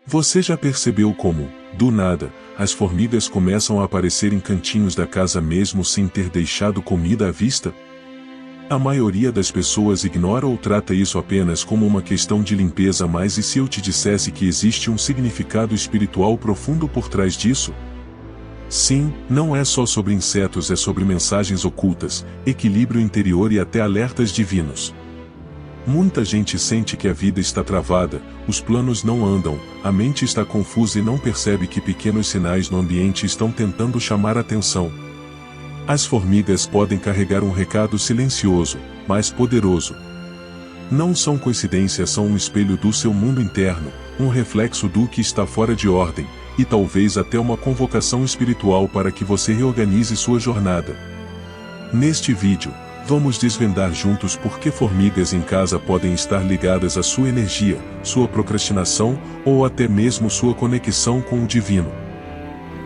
Você já percebeu como, do nada, as formigas começam a aparecer em cantinhos da casa mesmo sem ter deixado comida à vista? A maioria das pessoas ignora ou trata isso apenas como uma questão de limpeza, mas e se eu te dissesse que existe um significado espiritual profundo por trás disso? Sim, não é só sobre insetos, é sobre mensagens ocultas, equilíbrio interior e até alertas divinos. Muita gente sente que a vida está travada, os planos não andam, a mente está confusa e não percebe que pequenos sinais no ambiente estão tentando chamar a atenção. As formigas podem carregar um recado silencioso, mas poderoso. Não são coincidências, são um espelho do seu mundo interno, um reflexo do que está fora de ordem, e talvez até uma convocação espiritual para que você reorganize sua jornada. Neste vídeo, vamos desvendar juntos por que formigas em casa podem estar ligadas à sua energia, sua procrastinação ou até mesmo sua conexão com o divino.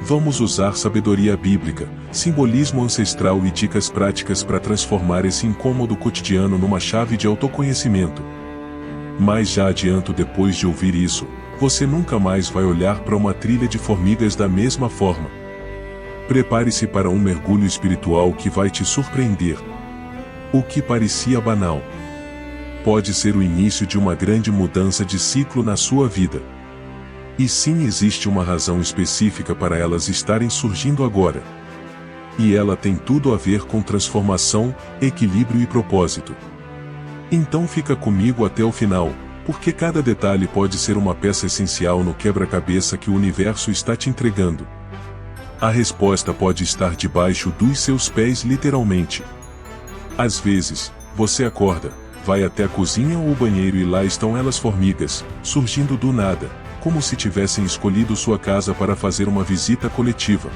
Vamos usar sabedoria bíblica, simbolismo ancestral e dicas práticas para transformar esse incômodo cotidiano numa chave de autoconhecimento. Mas já adianto, depois de ouvir isso, você nunca mais vai olhar para uma trilha de formigas da mesma forma. Prepare-se para um mergulho espiritual que vai te surpreender. O que parecia banal pode ser o início de uma grande mudança de ciclo na sua vida. E sim, existe uma razão específica para elas estarem surgindo agora. E ela tem tudo a ver com transformação, equilíbrio e propósito. Então fica comigo até o final, porque cada detalhe pode ser uma peça essencial no quebra-cabeça que o universo está te entregando. A resposta pode estar debaixo dos seus pés, literalmente. Às vezes, você acorda, vai até a cozinha ou o banheiro e lá estão elas, formigas, surgindo do nada, como se tivessem escolhido sua casa para fazer uma visita coletiva.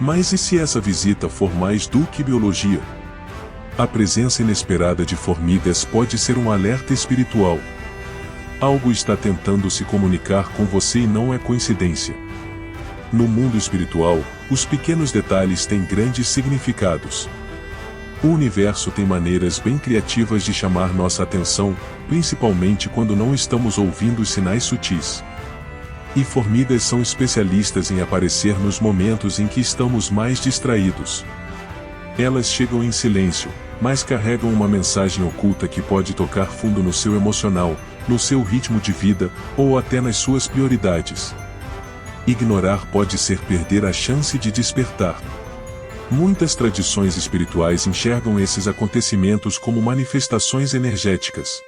Mas e se essa visita for mais do que biologia? A presença inesperada de formigas pode ser um alerta espiritual. Algo está tentando se comunicar com você e não é coincidência. No mundo espiritual, os pequenos detalhes têm grandes significados. O universo tem maneiras bem criativas de chamar nossa atenção, principalmente quando não estamos ouvindo os sinais sutis. E formigas são especialistas em aparecer nos momentos em que estamos mais distraídos. Elas chegam em silêncio, mas carregam uma mensagem oculta que pode tocar fundo no seu emocional, no seu ritmo de vida, ou até nas suas prioridades. Ignorar pode ser perder a chance de despertar. Muitas tradições espirituais enxergam esses acontecimentos como manifestações energéticas.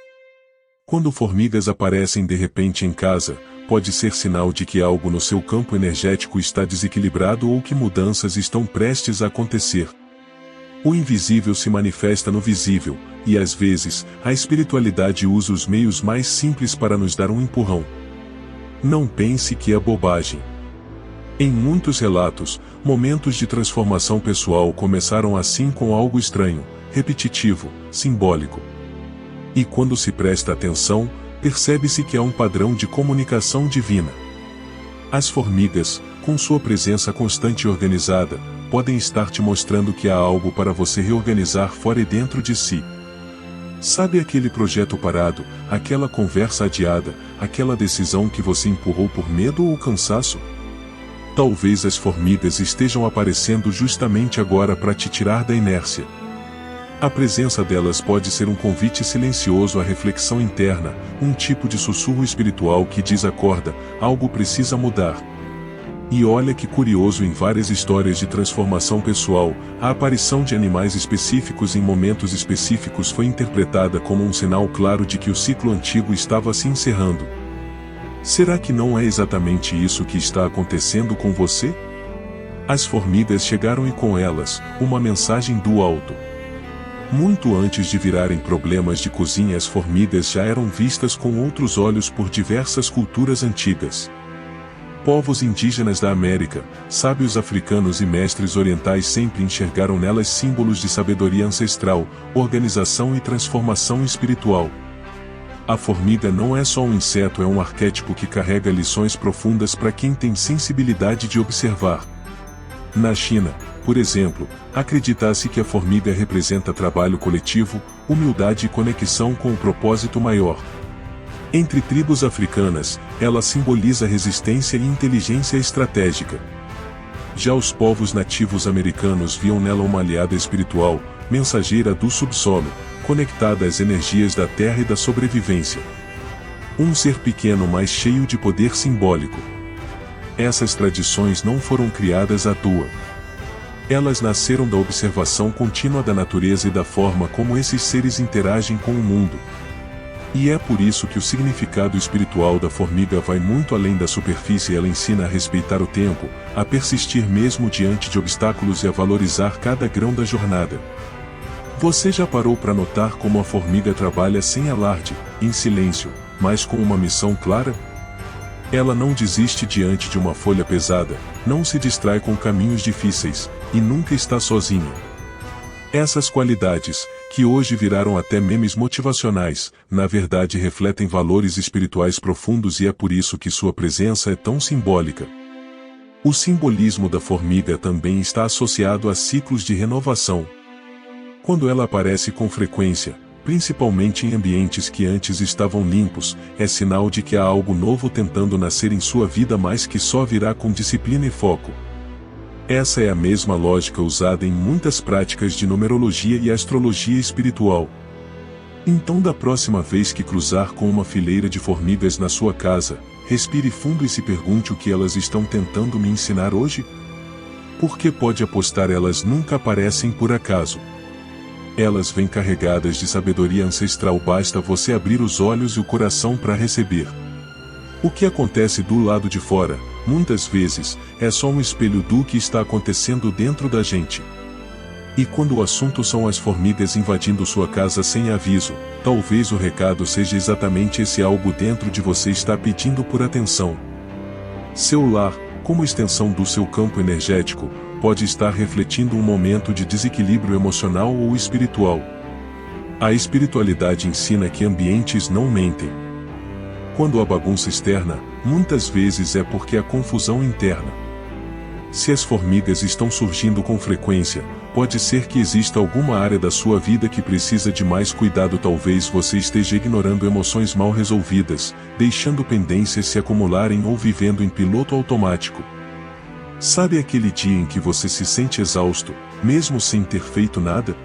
Quando formigas aparecem de repente em casa, pode ser sinal de que algo no seu campo energético está desequilibrado ou que mudanças estão prestes a acontecer. O invisível se manifesta no visível, e às vezes, a espiritualidade usa os meios mais simples para nos dar um empurrão. Não pense que é bobagem. Em muitos relatos, momentos de transformação pessoal começaram assim, com algo estranho, repetitivo, simbólico. E quando se presta atenção, percebe-se que há um padrão de comunicação divina. As formigas, com sua presença constante e organizada, podem estar te mostrando que há algo para você reorganizar fora e dentro de si. Sabe aquele projeto parado, aquela conversa adiada, aquela decisão que você empurrou por medo ou cansaço? Talvez as formigas estejam aparecendo justamente agora para te tirar da inércia. A presença delas pode ser um convite silencioso à reflexão interna, um tipo de sussurro espiritual que diz: acorda, algo precisa mudar. E olha que curioso, em várias histórias de transformação pessoal, a aparição de animais específicos em momentos específicos foi interpretada como um sinal claro de que o ciclo antigo estava se encerrando. Será que não é exatamente isso que está acontecendo com você? As formigas chegaram e com elas, uma mensagem do alto. Muito antes de virarem problemas de cozinha, as formigas já eram vistas com outros olhos por diversas culturas antigas. Povos indígenas da América, sábios africanos e mestres orientais sempre enxergaram nelas símbolos de sabedoria ancestral, organização e transformação espiritual. A formiga não é só um inseto, é um arquétipo que carrega lições profundas para quem tem sensibilidade de observar. Na China, por exemplo, acredita-se que a formiga representa trabalho coletivo, humildade e conexão com o propósito maior. Entre tribos africanas, ela simboliza resistência e inteligência estratégica. Já os povos nativos americanos viam nela uma aliada espiritual, mensageira do subsolo, conectada às energias da terra e da sobrevivência. Um ser pequeno, mas cheio de poder simbólico. Essas tradições não foram criadas à toa. Elas nasceram da observação contínua da natureza e da forma como esses seres interagem com o mundo. E é por isso que o significado espiritual da formiga vai muito além da superfície. Ela ensina a respeitar o tempo, a persistir mesmo diante de obstáculos e a valorizar cada grão da jornada. Você já parou para notar como a formiga trabalha sem alarde, em silêncio, mas com uma missão clara? Ela não desiste diante de uma folha pesada, não se distrai com caminhos difíceis, e nunca está sozinha. Essas qualidades, que hoje viraram até memes motivacionais, na verdade refletem valores espirituais profundos, e é por isso que sua presença é tão simbólica. O simbolismo da formiga também está associado a ciclos de renovação. Quando ela aparece com frequência, principalmente em ambientes que antes estavam limpos, é sinal de que há algo novo tentando nascer em sua vida, mas que só virá com disciplina e foco. Essa é a mesma lógica usada em muitas práticas de numerologia e astrologia espiritual. Então, da próxima vez que cruzar com uma fileira de formigas na sua casa, respire fundo e se pergunte: o que elas estão tentando me ensinar hoje? Porque pode apostar, elas nunca aparecem por acaso. Elas vêm carregadas de sabedoria ancestral, basta você abrir os olhos e o coração para receber. O que acontece do lado de fora, muitas vezes, é só um espelho do que está acontecendo dentro da gente. E quando o assunto são as formigas invadindo sua casa sem aviso, talvez o recado seja exatamente esse: algo dentro de você está pedindo por atenção. Seu lar, como extensão do seu campo energético, pode estar refletindo um momento de desequilíbrio emocional ou espiritual. A espiritualidade ensina que ambientes não mentem. Quando há bagunça externa, muitas vezes é porque há confusão interna. Se as formigas estão surgindo com frequência, pode ser que exista alguma área da sua vida que precisa de mais cuidado. Talvez você esteja ignorando emoções mal resolvidas, deixando pendências se acumularem ou vivendo em piloto automático. Sabe aquele dia em que você se sente exausto, mesmo sem ter feito nada?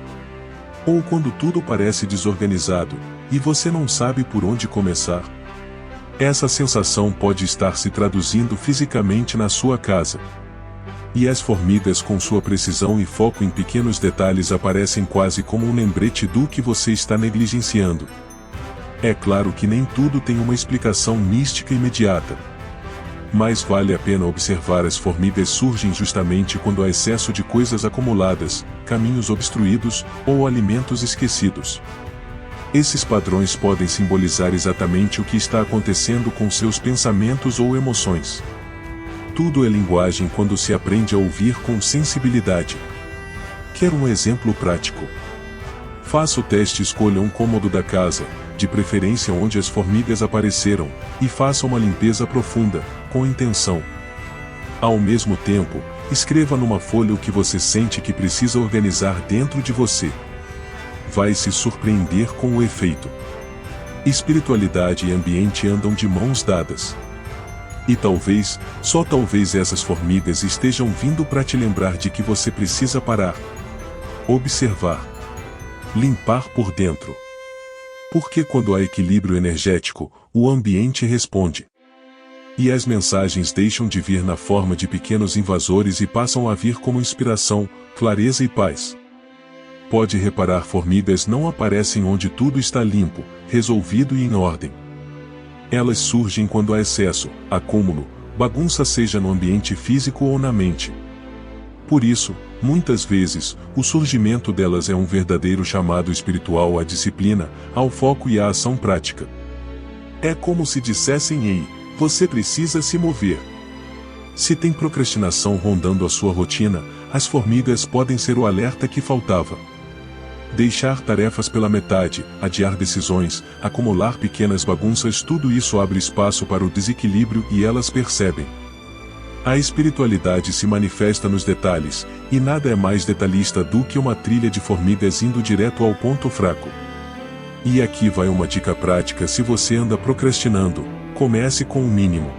Ou quando tudo parece desorganizado, e você não sabe por onde começar? Essa sensação pode estar se traduzindo fisicamente na sua casa. E as formigas, com sua precisão e foco em pequenos detalhes, aparecem quase como um lembrete do que você está negligenciando. É claro que nem tudo tem uma explicação mística imediata. Mas vale a pena observar: as formigas surgem justamente quando há excesso de coisas acumuladas, caminhos obstruídos, ou alimentos esquecidos. Esses padrões podem simbolizar exatamente o que está acontecendo com seus pensamentos ou emoções. Tudo é linguagem quando se aprende a ouvir com sensibilidade. Quer um exemplo prático? Faça o teste: escolha um cômodo da casa, de preferência onde as formigas apareceram, e faça uma limpeza profunda, com intenção. Ao mesmo tempo, escreva numa folha o que você sente que precisa organizar dentro de você. Vai se surpreender com o efeito. Espiritualidade e ambiente andam de mãos dadas. E talvez, só talvez, essas formigas estejam vindo para te lembrar de que você precisa parar, observar, limpar por dentro. Porque quando há equilíbrio energético, o ambiente responde. E as mensagens deixam de vir na forma de pequenos invasores e passam a vir como inspiração, clareza e paz. Pode reparar: formigas não aparecem onde tudo está limpo, resolvido e em ordem. Elas surgem quando há excesso, acúmulo, bagunça, seja no ambiente físico ou na mente. Por isso, muitas vezes, o surgimento delas é um verdadeiro chamado espiritual à disciplina, ao foco e à ação prática. É como se dissessem: ei, você precisa se mover. Se tem procrastinação rondando a sua rotina, as formigas podem ser o alerta que faltava. Deixar tarefas pela metade, adiar decisões, acumular pequenas bagunças, tudo isso abre espaço para o desequilíbrio e elas percebem. A espiritualidade se manifesta nos detalhes, e nada é mais detalhista do que uma trilha de formigas indo direto ao ponto fraco. E aqui vai uma dica prática: se você anda procrastinando, comece com o mínimo.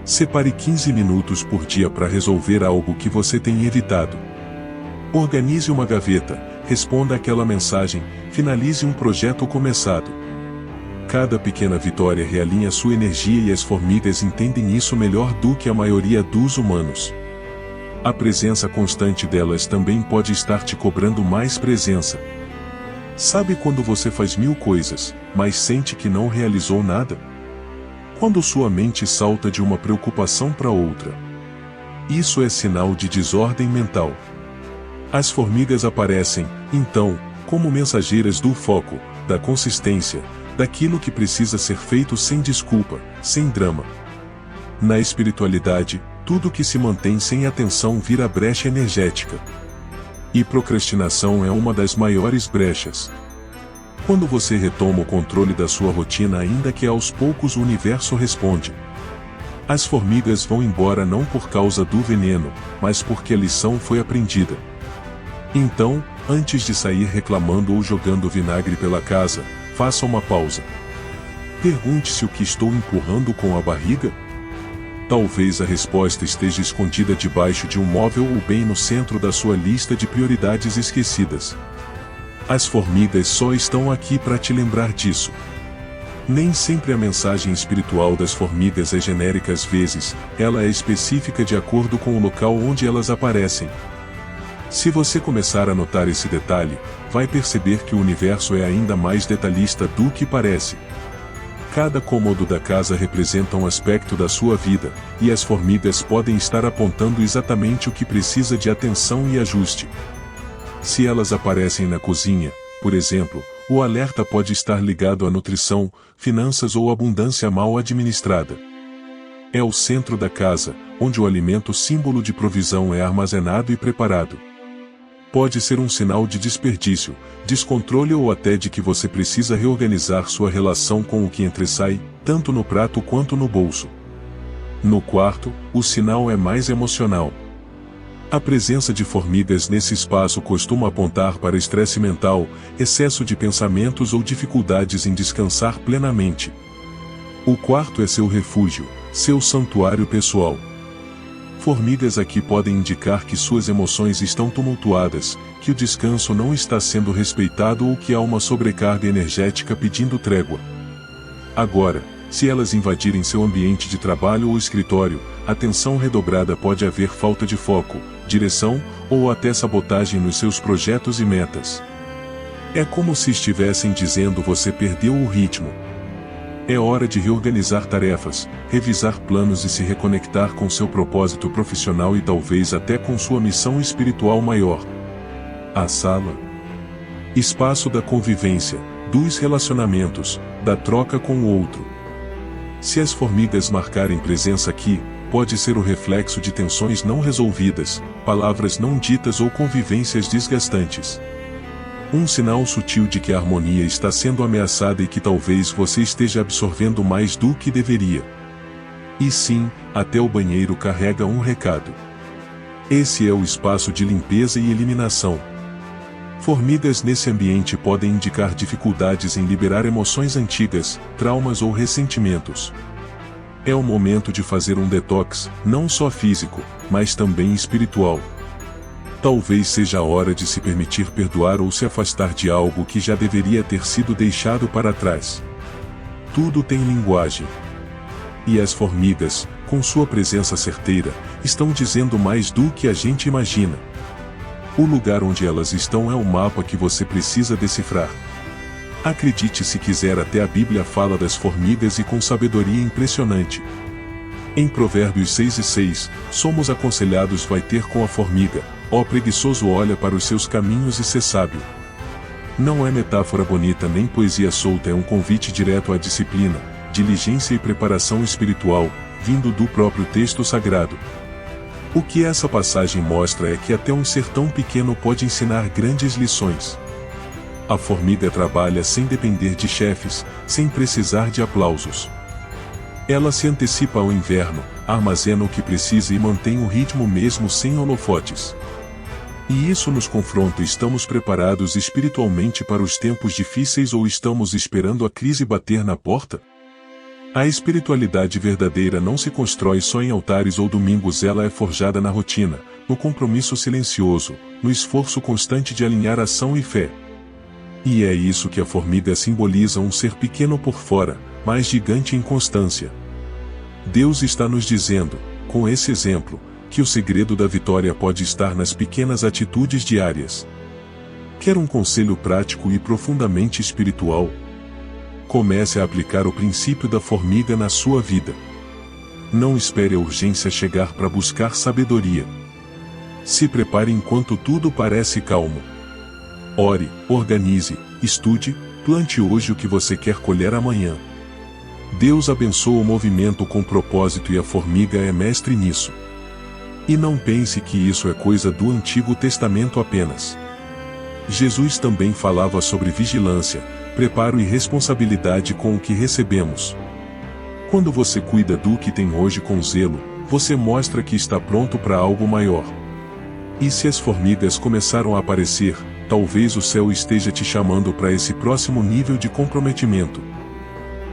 Separe 15 minutos por dia para resolver algo que você tem evitado. Organize uma gaveta, responda aquela mensagem, finalize um projeto começado. Cada pequena vitória realinha sua energia e as formigas entendem isso melhor do que a maioria dos humanos. A presença constante delas também pode estar te cobrando mais presença. Sabe quando você faz 1000 coisas, mas sente que não realizou nada? Quando sua mente salta de uma preocupação para outra. Isso é sinal de desordem mental. As formigas aparecem, então, como mensageiras do foco, da consistência, daquilo que precisa ser feito sem desculpa, sem drama. Na espiritualidade, tudo que se mantém sem atenção vira brecha energética. E procrastinação é uma das maiores brechas. Quando você retoma o controle da sua rotina, ainda que aos poucos, o universo responde. As formigas vão embora não por causa do veneno, mas porque a lição foi aprendida. Então, antes de sair reclamando ou jogando vinagre pela casa, faça uma pausa. Pergunte-se: o que estou empurrando com a barriga? Talvez a resposta esteja escondida debaixo de um móvel ou bem no centro da sua lista de prioridades esquecidas. As formigas só estão aqui para te lembrar disso. Nem sempre a mensagem espiritual das formigas é genérica, às vezes, ela é específica de acordo com o local onde elas aparecem. Se você começar a notar esse detalhe, vai perceber que o universo é ainda mais detalhista do que parece. Cada cômodo da casa representa um aspecto da sua vida, e as formigas podem estar apontando exatamente o que precisa de atenção e ajuste. Se elas aparecem na cozinha, por exemplo, o alerta pode estar ligado à nutrição, finanças ou abundância mal administrada. É o centro da casa, onde o alimento, símbolo de provisão, é armazenado e preparado. Pode ser um sinal de desperdício, descontrole ou até de que você precisa reorganizar sua relação com o que sai, tanto no prato quanto no bolso. No quarto, o sinal é mais emocional. A presença de formigas nesse espaço costuma apontar para estresse mental, excesso de pensamentos ou dificuldades em descansar plenamente. O quarto é seu refúgio, seu santuário pessoal. Formigas aqui podem indicar que suas emoções estão tumultuadas, que o descanso não está sendo respeitado ou que há uma sobrecarga energética pedindo trégua. Agora, se elas invadirem seu ambiente de trabalho ou escritório, a tensão redobrada, pode haver falta de foco, direção, ou até sabotagem nos seus projetos e metas. É como se estivessem dizendo: você perdeu o ritmo. É hora de reorganizar tarefas, revisar planos e se reconectar com seu propósito profissional e talvez até com sua missão espiritual maior. A sala. Espaço da convivência, dos relacionamentos, da troca com o outro. Se as formigas marcarem presença aqui, pode ser o reflexo de tensões não resolvidas, palavras não ditas ou convivências desgastantes. Um sinal sutil de que a harmonia está sendo ameaçada e que talvez você esteja absorvendo mais do que deveria. E sim, até o banheiro carrega um recado. Esse é o espaço de limpeza e eliminação. Formigas nesse ambiente podem indicar dificuldades em liberar emoções antigas, traumas ou ressentimentos. É o momento de fazer um detox, não só físico, mas também espiritual. Talvez seja a hora de se permitir perdoar ou se afastar de algo que já deveria ter sido deixado para trás. Tudo tem linguagem. E as formigas, com sua presença certeira, estão dizendo mais do que a gente imagina. O lugar onde elas estão é o mapa que você precisa decifrar. Acredite se quiser, até a Bíblia fala das formigas e com sabedoria impressionante. Em Provérbios 6:6, somos aconselhados: vai ter com a formiga, ó preguiçoso, olha para os seus caminhos e sê sábio. Não é metáfora bonita nem poesia solta, é um convite direto à disciplina, diligência e preparação espiritual, vindo do próprio texto sagrado. O que essa passagem mostra é que até um ser tão pequeno pode ensinar grandes lições. A formiga trabalha sem depender de chefes, sem precisar de aplausos. Ela se antecipa ao inverno, armazena o que precisa e mantém o ritmo mesmo sem holofotes. E isso nos confronta: estamos preparados espiritualmente para os tempos difíceis ou estamos esperando a crise bater na porta? A espiritualidade verdadeira não se constrói só em altares ou domingos, ela é forjada na rotina, no compromisso silencioso, no esforço constante de alinhar ação e fé. E é isso que a formiga simboliza: um ser pequeno por fora, mas gigante em constância. Deus está nos dizendo, com esse exemplo, que o segredo da vitória pode estar nas pequenas atitudes diárias. Quer um conselho prático e profundamente espiritual? Comece a aplicar o princípio da formiga na sua vida. Não espere a urgência chegar para buscar sabedoria. Se prepare enquanto tudo parece calmo. Ore, organize, estude, plante hoje o que você quer colher amanhã. Deus abençoa o movimento com propósito e a formiga é mestre nisso. E não pense que isso é coisa do Antigo Testamento apenas. Jesus também falava sobre vigilância, preparo e responsabilidade com o que recebemos. Quando você cuida do que tem hoje com zelo, você mostra que está pronto para algo maior. E se as formigas começaram a aparecer, talvez o céu esteja te chamando para esse próximo nível de comprometimento.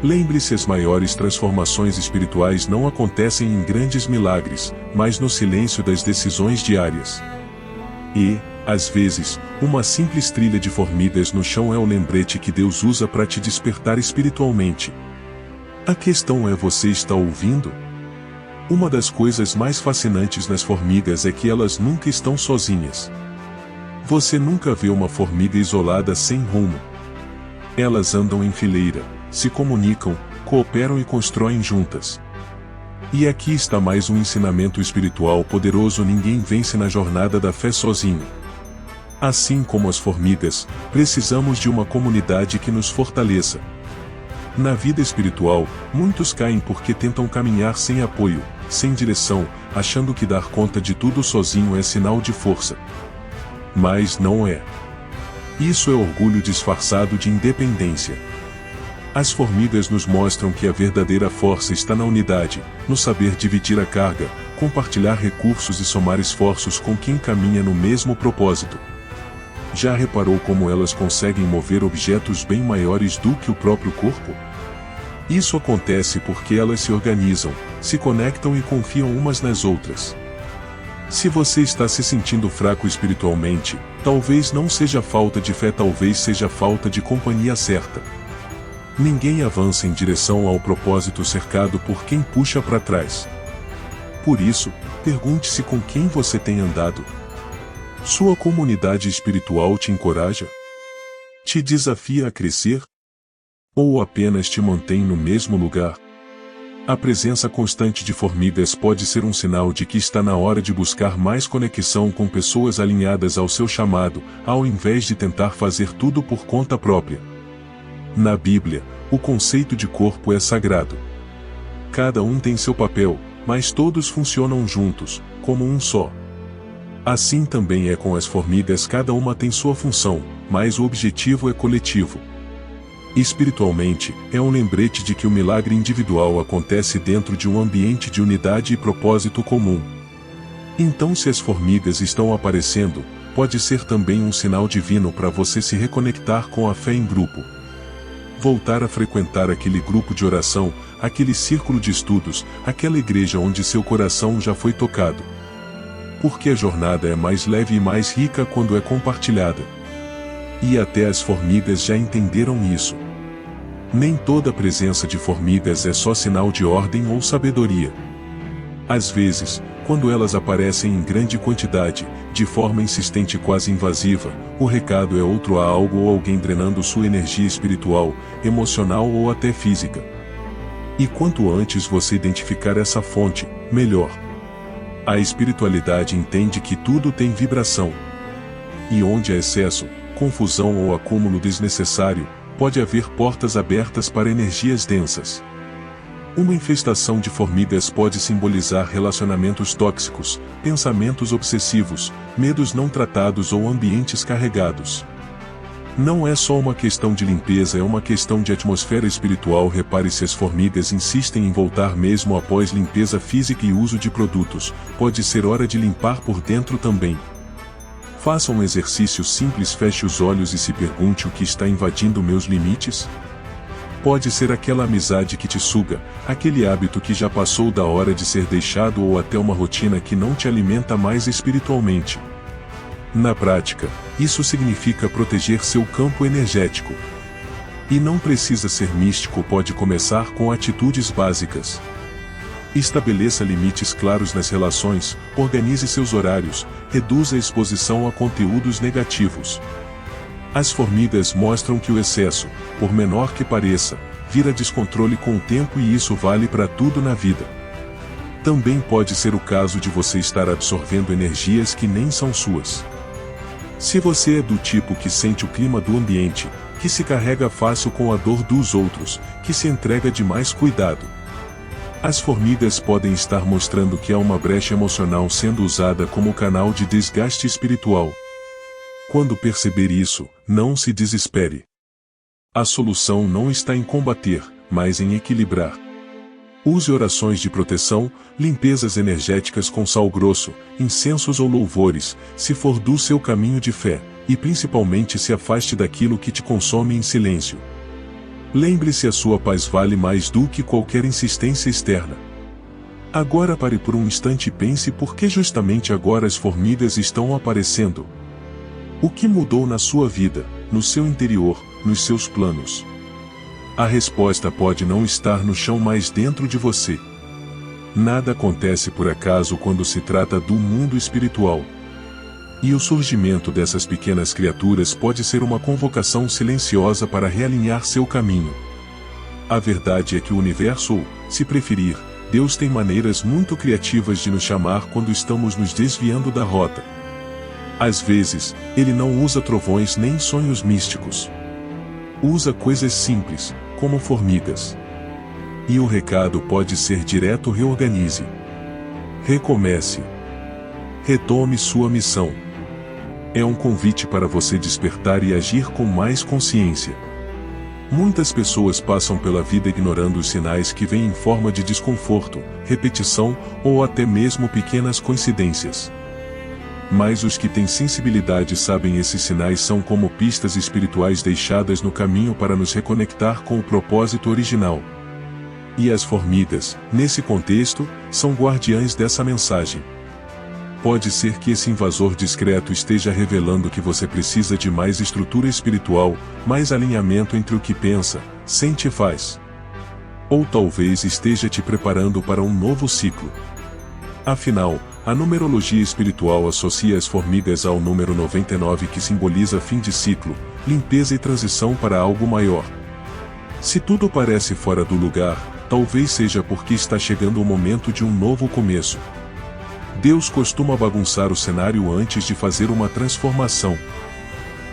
Lembre-se, as maiores transformações espirituais não acontecem em grandes milagres, mas no silêncio das decisões diárias. E, às vezes, uma simples trilha de formigas no chão é o lembrete que Deus usa para te despertar espiritualmente. A questão é: você está ouvindo? Uma das coisas mais fascinantes nas formigas é que elas nunca estão sozinhas. Você nunca vê uma formiga isolada sem rumo. Elas andam em fileira, se comunicam, cooperam e constroem juntas. E aqui está mais um ensinamento espiritual poderoso: ninguém vence na jornada da fé sozinho. Assim como as formigas, precisamos de uma comunidade que nos fortaleça. Na vida espiritual, muitos caem porque tentam caminhar sem apoio, sem direção, achando que dar conta de tudo sozinho é sinal de força. Mas não é. Isso é orgulho disfarçado de independência. As formigas nos mostram que a verdadeira força está na unidade, no saber dividir a carga, compartilhar recursos e somar esforços com quem caminha no mesmo propósito. Já reparou como elas conseguem mover objetos bem maiores do que o próprio corpo? Isso acontece porque elas se organizam, se conectam e confiam umas nas outras. Se você está se sentindo fraco espiritualmente, talvez não seja falta de fé, talvez seja falta de companhia certa. Ninguém avança em direção ao propósito cercado por quem puxa para trás. Por isso, pergunte-se com quem você tem andado. Sua comunidade espiritual te encoraja? Te desafia a crescer? Ou apenas te mantém no mesmo lugar? A presença constante de formigas pode ser um sinal de que está na hora de buscar mais conexão com pessoas alinhadas ao seu chamado, ao invés de tentar fazer tudo por conta própria. Na Bíblia, o conceito de corpo é sagrado. Cada um tem seu papel, mas todos funcionam juntos, como um só. Assim também é com as formigas: cada uma tem sua função, mas o objetivo é coletivo. Espiritualmente, é um lembrete de que o milagre individual acontece dentro de um ambiente de unidade e propósito comum. Então, se as formigas estão aparecendo, pode ser também um sinal divino para você se reconectar com a fé em grupo. Voltar a frequentar aquele grupo de oração, aquele círculo de estudos, aquela igreja onde seu coração já foi tocado. Porque a jornada é mais leve e mais rica quando é compartilhada. E até as formigas já entenderam isso. Nem toda presença de formigas é só sinal de ordem ou sabedoria. Às vezes, quando elas aparecem em grande quantidade, de forma insistente e quase invasiva, o recado é outro: há algo ou alguém drenando sua energia espiritual, emocional ou até física. E quanto antes você identificar essa fonte, melhor. A espiritualidade entende que tudo tem vibração. E onde há excesso, confusão ou acúmulo desnecessário, pode haver portas abertas para energias densas. Uma infestação de formigas pode simbolizar relacionamentos tóxicos, pensamentos obsessivos, medos não tratados ou ambientes carregados. Não é só uma questão de limpeza, é uma questão de atmosfera espiritual. Repare se as formigas insistem em voltar mesmo após limpeza física e uso de produtos, pode ser hora de limpar por dentro também. Faça um exercício simples, feche os olhos e se pergunte o que está invadindo meus limites. Pode ser aquela amizade que te suga, aquele hábito que já passou da hora de ser deixado ou até uma rotina que não te alimenta mais espiritualmente. Na prática, isso significa proteger seu campo energético. E não precisa ser místico, pode começar com atitudes básicas. Estabeleça limites claros nas relações, organize seus horários, reduza a exposição a conteúdos negativos. As formigas mostram que o excesso, por menor que pareça, vira descontrole com o tempo e isso vale para tudo na vida. Também pode ser o caso de você estar absorvendo energias que nem são suas. Se você é do tipo que sente o clima do ambiente, que se carrega fácil com a dor dos outros, que se entrega de mais cuidado, as formigas podem estar mostrando que há uma brecha emocional sendo usada como canal de desgaste espiritual. Quando perceber isso, não se desespere. A solução não está em combater, mas em equilibrar. Use orações de proteção, limpezas energéticas com sal grosso, incensos ou louvores, se for do seu caminho de fé, e principalmente se afaste daquilo que te consome em silêncio. Lembre-se, a sua paz vale mais do que qualquer insistência externa. Agora pare por um instante e pense por que justamente agora as formigas estão aparecendo. O que mudou na sua vida, no seu interior, nos seus planos? A resposta pode não estar no chão, mas dentro de você. Nada acontece por acaso quando se trata do mundo espiritual. E o surgimento dessas pequenas criaturas pode ser uma convocação silenciosa para realinhar seu caminho. A verdade é que o universo, ou, se preferir, Deus, tem maneiras muito criativas de nos chamar quando estamos nos desviando da rota. Às vezes, Ele não usa trovões nem sonhos místicos. Usa coisas simples, como formigas. E o recado pode ser direto: reorganize. Recomece. Retome sua missão. É um convite para você despertar e agir com mais consciência. Muitas pessoas passam pela vida ignorando os sinais que vêm em forma de desconforto, repetição ou até mesmo pequenas coincidências. Mas os que têm sensibilidade sabem esses sinais são como pistas espirituais deixadas no caminho para nos reconectar com o propósito original. E as formigas, nesse contexto, são guardiães dessa mensagem. Pode ser que esse invasor discreto esteja revelando que você precisa de mais estrutura espiritual, mais alinhamento entre o que pensa, sente e faz. Ou talvez esteja te preparando para um novo ciclo. Afinal, a numerologia espiritual associa as formigas ao número 99, que simboliza fim de ciclo, limpeza e transição para algo maior. Se tudo parece fora do lugar, talvez seja porque está chegando o momento de um novo começo. Deus costuma bagunçar o cenário antes de fazer uma transformação.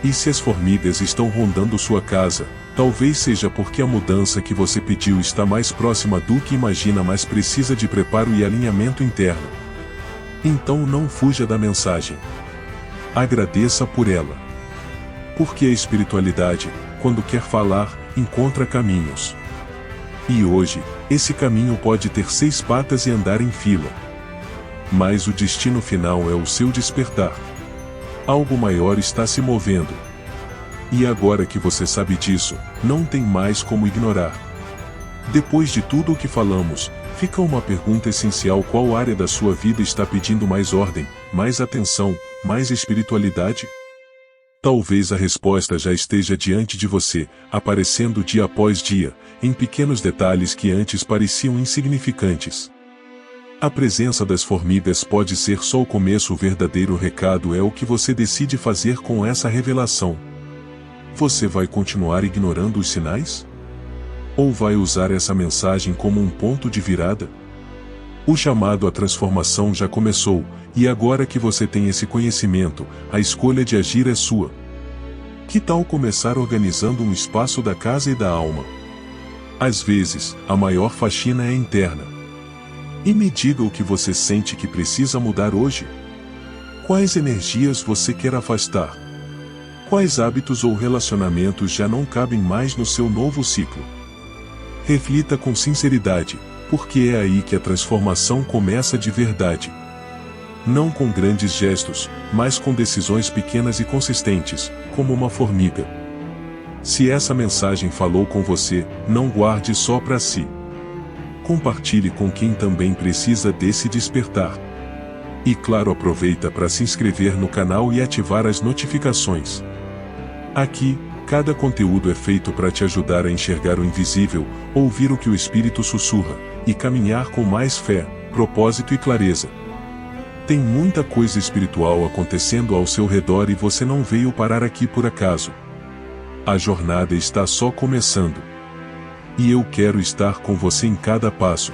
E se as formigas estão rondando sua casa, talvez seja porque a mudança que você pediu está mais próxima do que imagina, mas precisa de preparo e alinhamento interno. Então não fuja da mensagem. Agradeça por ela. Porque a espiritualidade, quando quer falar, encontra caminhos. E hoje, esse caminho pode ter 6 patas e andar em fila. Mas o destino final é o seu despertar. Algo maior está se movendo. E agora que você sabe disso, não tem mais como ignorar. Depois de tudo o que falamos, fica uma pergunta essencial: qual área da sua vida está pedindo mais ordem, mais atenção, mais espiritualidade? Talvez a resposta já esteja diante de você, aparecendo dia após dia, em pequenos detalhes que antes pareciam insignificantes. A presença das formigas pode ser só o começo. O verdadeiro recado é o que você decide fazer com essa revelação. Você vai continuar ignorando os sinais? Ou vai usar essa mensagem como um ponto de virada? O chamado à transformação já começou, e agora que você tem esse conhecimento, a escolha de agir é sua. Que tal começar organizando um espaço da casa e da alma? Às vezes, a maior faxina é interna. E me diga o que você sente que precisa mudar hoje. Quais energias você quer afastar? Quais hábitos ou relacionamentos já não cabem mais no seu novo ciclo? Reflita com sinceridade, porque é aí que a transformação começa de verdade. Não com grandes gestos, mas com decisões pequenas e consistentes, como uma formiga. Se essa mensagem falou com você, não guarde só para si. Compartilhe com quem também precisa desse despertar. E claro, aproveita para se inscrever no canal e ativar as notificações. Aqui, cada conteúdo é feito para te ajudar a enxergar o invisível, ouvir o que o Espírito sussurra, e caminhar com mais fé, propósito e clareza. Tem muita coisa espiritual acontecendo ao seu redor e você não veio parar aqui por acaso. A jornada está só começando. E eu quero estar com você em cada passo.